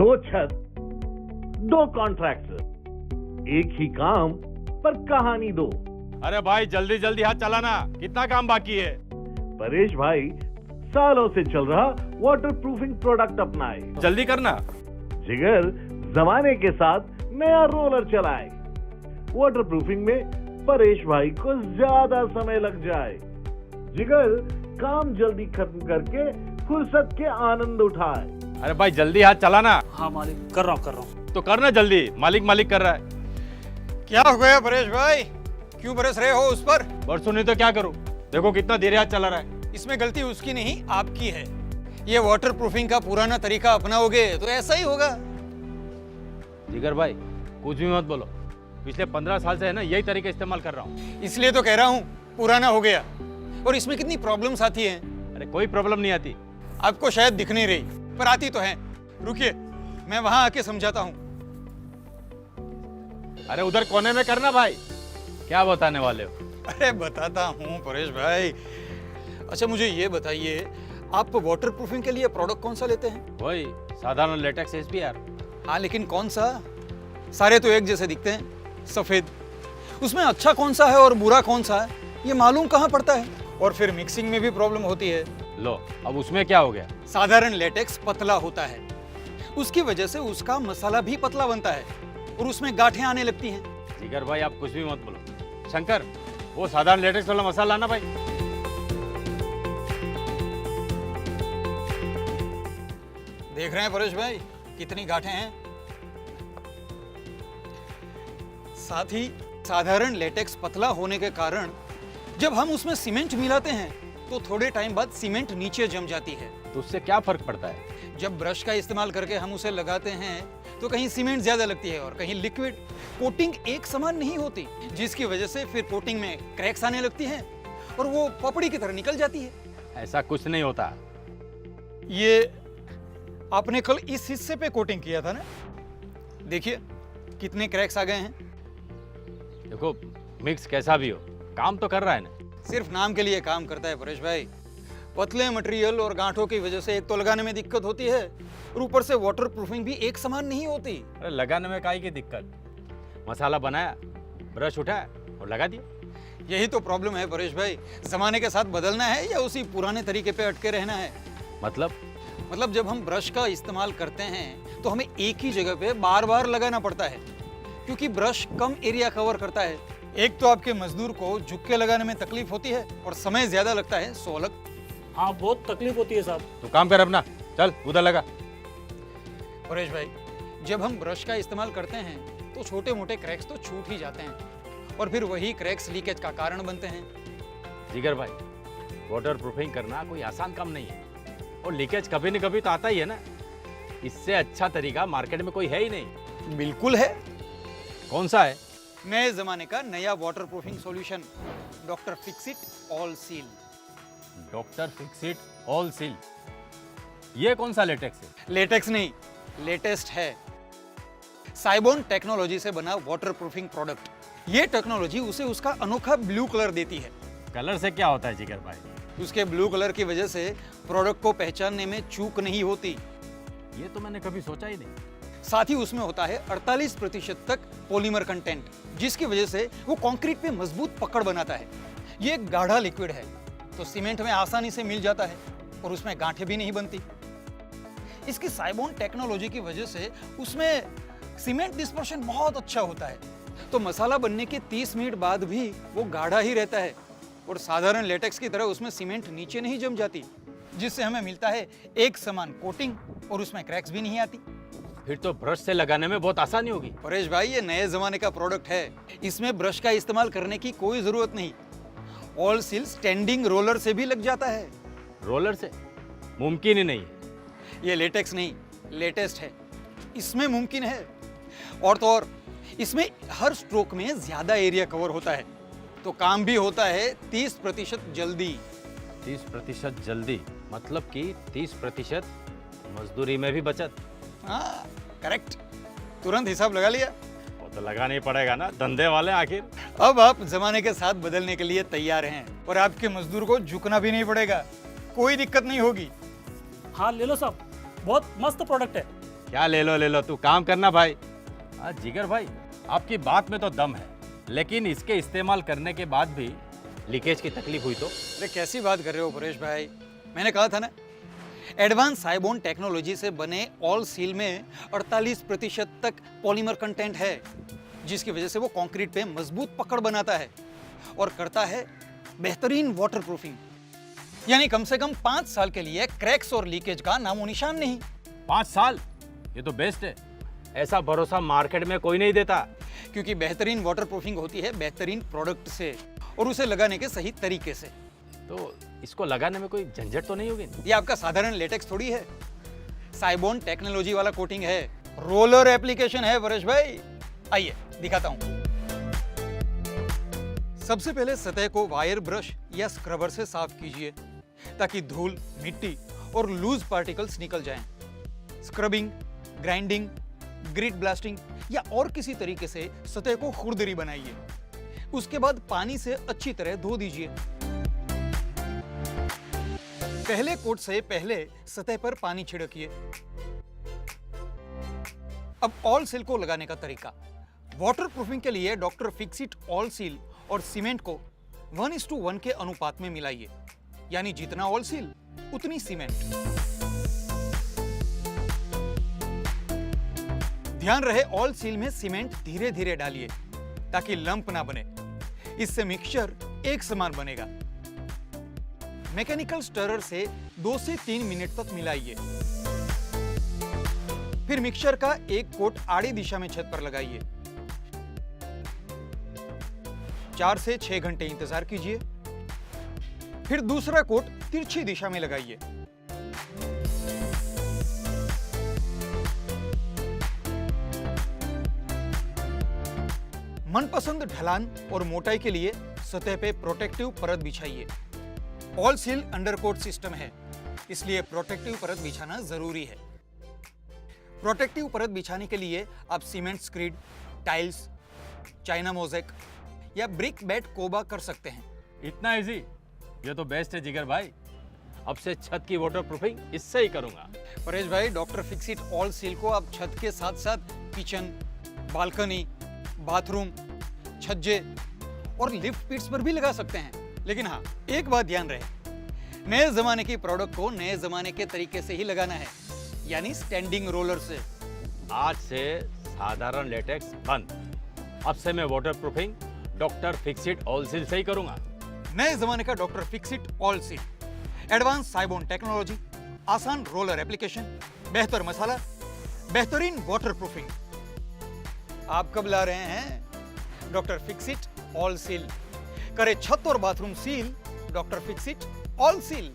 दो छत, दो कॉन्ट्रैक्टर, एक ही काम पर कहानी दो। अरे भाई जल्दी जल्दी हाथ चलाना, कितना काम बाकी है। परेश भाई सालों से चल रहा वाटर प्रूफिंग प्रोडक्ट अपनाए। जल्दी करना। जिगर जमाने के साथ नया रोलर चलाए। वाटर प्रूफिंग में परेश भाई को ज्यादा समय लग जाए। जिगर काम जल्दी खत्म करके फुर्सत के आनंद उठाए। अरे भाई जल्दी हाथ चलाना। हाँ मालिक, कर रहा हूँ। तो करना जल्दी, मालिक मालिक कर रहा है। क्या हो गया परेश भाई, क्यों बरस रहे हो उस पर? बरसों नहीं तो क्या करूं, देखो कितना धीरे हाथ चला रहा है। इसमें गलती उसकी नहीं आपकी है। ये वाटर प्रूफिंग का पुराना तरीका अपनाओगे तो ऐसा ही होगा। जिगर भाई कुछ भी मत बोलो, पिछले 15 साल से है ना यही तरीका इस्तेमाल कर रहा हूँ। इसलिए तो कह रहा हूँ पुराना हो गया। और इसमें कितनी प्रॉब्लम्स आती हैं। अरे कोई प्रॉब्लम नहीं आती। आपको शायद दिख नहीं रही पर आती तो है। रुकिए मैं वहां आके समझाता हूँ। अरे उधर कोने में करना भाई, क्या बताने वाले हो। अरे बताता हूँ परेश भाई। अच्छा मुझे ये बताइए, आप वाटर प्रूफिंग के लिए प्रोडक्ट कौन सा लेते हैं? वही साधारण लेटेक्स SPR। हाँ लेकिन कौन सा? सारे तो एक जैसे दिखते हैं, सफेद। उसमें अच्छा कौन सा है और बुरा कौन सा है ये मालूम कहाँ पड़ता है। और फिर मिक्सिंग में भी प्रॉब्लम होती है। लो अब उसमें क्या हो गया। साधारण लेटेक्स पतला होता है, उसकी वजह से उसका मसाला भी पतला बनता है और उसमें गांठें आने लगती हैं। जिगर भाई आप कुछ भी मत बोलो। शंकर वो साधारण लेटेक्स वाला मसाला लाना भाई। देख रहे हैं परेश भाई कितनी गांठें हैं। साथ ही साधारण लेटेक्स पतला होने के कारण जब हम उसमें सीमेंट मिलाते हैं तो थोड़े टाइम बाद सीमेंट नीचे जम जाती है। तो उससे क्या फर्क पड़ता है। जब ब्रश का इस्तेमाल करके हम उसे लगाते हैं तो कहीं सीमेंट ज्यादा लगती है और कहीं लिक्विड। कोटिंग एक समान नहीं होती, जिसकी वजह से फिर कोटिंग में क्रैक्स आने लगती हैं और वो पपड़ी की तरह निकल जाती है। ऐसा कुछ नहीं होता। ये आपने कल इस हिस्से पे कोटिंग किया था ना, देखिए कितने क्रैक्स आ गए हैं। देखो मिक्स कैसा भी हो काम तो कर रहा है ना। सिर्फ नाम के लिए काम करता है परेश भाई। पतले मटेरियल और गांठों की वजह से एक तो लगाने में दिक्कत होती है और ऊपर से वाटर प्रूफिंग भी एक समान नहीं होती। अरे लगाने में काहे की दिक्कत, मसाला बनाया, ब्रश उठाया और लगा दिया। यही तो प्रॉब्लम है परेश भाई, जमाने के साथ बदलना है या उसी पुराने तरीके पे अटके रहना है। मतलब जब हम ब्रश का इस्तेमाल करते हैं तो हमें एक ही जगह पे बार बार लगाना पड़ता है, क्योंकि ब्रश कम एरिया कवर करता है। एक तो आपके मजदूर को झुक के लगाने में तकलीफ होती है और समय ज्यादा लगता है, सो अलग। हाँ बहुत तकलीफ होती है साहब। तू काम कर अपना, चल उधर लगा। परेश भाई जब हम ब्रश का इस्तेमाल करते हैं तो छोटे मोटे क्रैक्स तो छूट ही जाते हैं और फिर वही क्रैक्स लीकेज का कारण बनते हैं। जिगर भाई वाटर प्रूफिंग करना कोई आसान काम नहीं है और लीकेज कभी न कभी तो आता ही है ना। इससे अच्छा तरीका मार्केट में कोई है ही नहीं। बिल्कुल है। कौन सा है? नए जमाने का नया water proofing solution, doctor Fixit All seal. Doctor Fixit All seal, ये कौन सा लेटेक्स है? लेटेक्स नहीं, लेटेस्ट है। साइबोन टेक्नोलॉजी से बना वाटर प्रूफिंग प्रोडक्ट। ये टेक्नोलॉजी उसे उसका अनोखा ब्लू कलर देती है। कलर से क्या होता है जिगर भाई? उसके ब्लू कलर की वजह से प्रोडक्ट को पहचानने में चूक नहीं होती। ये तो मैंने कभी सोचा ही नहीं। साथ ही उसमें होता है 48% तक पॉलीमर कंटेंट, जिसकी वजह से वो कंक्रीट पे मजबूत पकड़ बनाता है। ये एक गाढ़ा लिक्विड है तो सीमेंट में आसानी से मिल जाता है और उसमें गांठें भी नहीं बनती। इसकी साइबोन टेक्नोलॉजी की वजह से उसमें सीमेंट डिस्पर्शन बहुत अच्छा होता है, तो मसाला बनने के 30 मिनट बाद भी वो गाढ़ा ही रहता है और साधारण लेटेक्स की तरह उसमें सीमेंट नीचे नहीं जम जाती, जिससे हमें मिलता है एक समान कोटिंग और उसमें क्रैक्स भी नहीं आती। फिर तो ब्रश से लगाने में बहुत आसानी होगी। परेश भाई ये नए जमाने का प्रोडक्ट है, इसमें ब्रश का इस्तेमाल करने की कोई जरूरत नहीं। ऑल सील स्टैंडिंग रोलर से भी लग जाता है। रोलर से मुमकिन ही नहीं है। ये लेटेक्स नहीं, लेटेस्ट है, इसमें मुमकिन है। और तो और इसमें हर स्ट्रोक में ज्यादा एरिया कवर होता है, तो काम भी होता है 30% जल्दी। 30% जल्दी मतलब कि 30% मजदूरी में भी बचत। हाँ करेक्ट, तुरंत हिसाब लगा लिया। वो तो लगाना ही पड़ेगा ना, धंधे वाले आखिर। अब आप जमाने के साथ बदलने के लिए तैयार हैं और आपके मजदूर को झुकना भी नहीं पड़ेगा, कोई दिक्कत नहीं होगी। हाँ ले लो साहब, बहुत मस्त प्रोडक्ट है। क्या ले लो तू काम करना भाई। जिगर भाई आपकी बात में तो दम है, लेकिन इसके इस्तेमाल करने के बाद भी लीकेज की तकलीफ हुई तो? अरे कैसी बात कर रहे हो परेश भाई, मैंने कहा था ना, एडवांस साइबोन टेक्नोलॉजी से बने ऑल सील में 48% तक पॉलीमर कंटेंट है, जिसकी वजह से वो कंक्रीट पे मजबूत पकड़ बनाता है और करता है बेहतरीन वाटरप्रूफिंग। यानी कम से कम 5 साल के लिए क्रैक्स और लीकेज का नामो निशान नहीं। 5 साल? ये तो बेस्ट है। ऐसा भरोसा मार्केट में कोई नहीं देता। क्योंकि बेहतरीन वाटरप्रूफिंग होती है बेहतरीन प्रोडक्ट से और उसे लगाने के सही तरीके से। तो इसको लगाने में कोई झंझट तो नहीं होगी? ये आपका साधारण लेटेक्स थोड़ी है, साइबोन टेक्नोलॉजी वाला कोटिंग है, रोलर एप्लीकेशन है परेश भाई। आइए दिखाता हूं। सबसे पहले सतह को वायर ब्रश या स्क्रबर से साफ कीजिए ताकि धूल, मिट्टी और लूज पार्टिकल्स निकल जाएं। स्क्रबिंग, ग्राइंडिंग, ग्रिड ब्लास्टिंग या और किसी तरीके से सतह को खुरदरी बनाइए। उसके बाद पानी से अच्छी तरह धो दीजिए। पहले कोट से पहले सतह पर पानी छिड़किए। अब ऑल सील को लगाने का तरीका। वाटरप्रूफिंग के लिए डॉक्टर फिक्सिट ऑल सील और सीमेंट को 1:1 के अनुपात में मिलाइए, यानी जितना ऑल सील उतनी सीमेंट। ध्यान रहे ऑल सील में सीमेंट धीरे धीरे डालिए ताकि लंप ना बने। इससे मिक्सचर एक समान बनेगा। मैकेनिकल स्टरर से 2 से 3 मिनट तक मिलाइए। फिर मिक्सचर का एक कोट आड़ी दिशा में छत पर लगाइए। 4 से 6 घंटे इंतजार कीजिए। फिर दूसरा कोट तिरछी दिशा में लगाइए। मनपसंद ढलान और मोटाई के लिए सतह पे प्रोटेक्टिव परत बिछाइए। ऑल सील अंडरकोट सिस्टम है, इसलिए प्रोटेक्टिव परत बिछाना जरूरी है। प्रोटेक्टिव परत बिछाने के लिए आप cement screed, tiles, china mosaic या ब्रिक बेड कोबा कर सकते हैं। इतना इजी? ये तो बेस्ट है जिगर भाई। अब से छत की वाटरप्रूफिंग इससे ही करूंगा। परेश भाई, डॉक्टर फिक्सिट ऑल सील को आप छत के साथ साथ किचन, बालकनी, बाथरूम, छज्जे और लिफ्ट पिट्स पर भी लगा सकते हैं। लेकिन हाँ, एक बात ध्यान रहे, नए जमाने की प्रोडक्ट को नए जमाने के तरीके से ही लगाना है, यानी स्टैंडिंग रोलर से। आज से साधारण लेटेक्स बंद। अब से मैं waterproofing Doctor Fixit All Seal से ही करूंगा। नए जमाने का Doctor Fixit All Seal, advance cybon technology, आसान रोलर एप्लीकेशन, बेहतर मसाला, बेहतरीन वाटरप्रूफिंग। आप कब ला रहे हैं डॉक्टर फिक्सिट ऑल सील? करे छत और bathroom seal, doctor Fixit All seal.